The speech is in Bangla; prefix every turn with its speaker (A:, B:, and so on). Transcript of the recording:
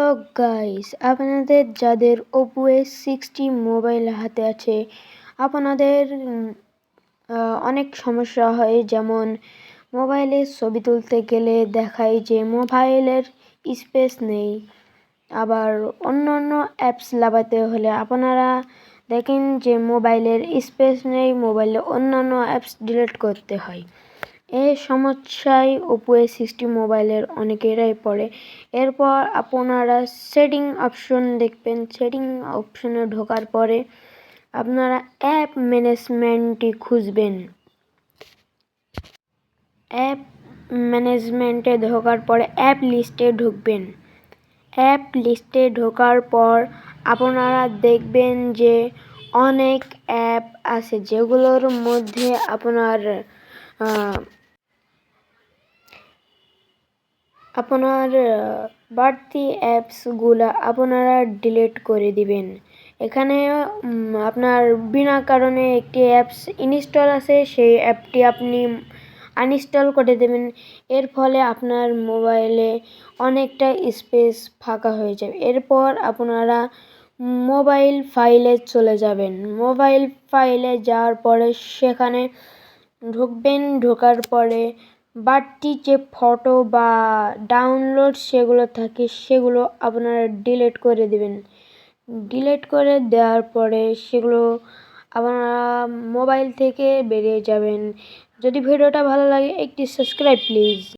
A: হ্যালো গাইস, আপনাদের যাদের Oppo A60 মোবাইল হাতে আছে আপনাদের অনেক সমস্যা হয়। যেমন মোবাইলে ছবি তুলতে গেলে দেখায় যে মোবাইলের স্পেস নেই, আবার অন্যান্য অ্যাপস লাগাতে হলে আপনারা দেখেন যে মোবাইলের স্পেস নেই, মোবাইলে অন্যান্য অ্যাপস ডিলিট করতে হয়। এই সমস্যায় Oppo A60 মোবাইলের অনেকেরাই পড়ে। এরপর আপনারা সেটিং অপশন দেখবেন। সেটিং অপশনে ঢোকার পরে আপনারা অ্যাপ ম্যানেজমেন্টটি খুঁজবেন। অ্যাপ ম্যানেজমেন্টে ঢোকার পরে অ্যাপ লিস্টে ঢুকবেন। অ্যাপ লিস্টে ঢোকার পর আপনারা দেখবেন যে অনেক অ্যাপ আছে, যেগুলোর মধ্যে আপনার বাড়তি অ্যাপসগুলো আপনারা ডিলিট করে দিবেন। এখানে আপনার বিনা কারণে একটি অ্যাপস ইনস্টল আছে, সেই অ্যাপটি আপনি আনইনস্টল করে দেবেন। এর ফলে আপনার মোবাইলে অনেকটা স্পেস ফাঁকা হয়ে যাবে। এরপর আপনারা মোবাইল ফাইলে চলে যাবেন। মোবাইল ফাইলে যাওয়ার পরে সেখানে ঢুকবেন। ঢোকার পরে বাড়তি যে ফটো বা ডাউনলোড সেগুলো থাকে সেগুলো আপনারা ডিলিট করে দেবেন। ডিলিট করে দেওয়ার পরে সেগুলো আপনারা মোবাইল থেকে বেরিয়ে যাবেন। যদি ভিডিওটা ভালো লাগে একটি সাবস্ক্রাইব প্লিজ।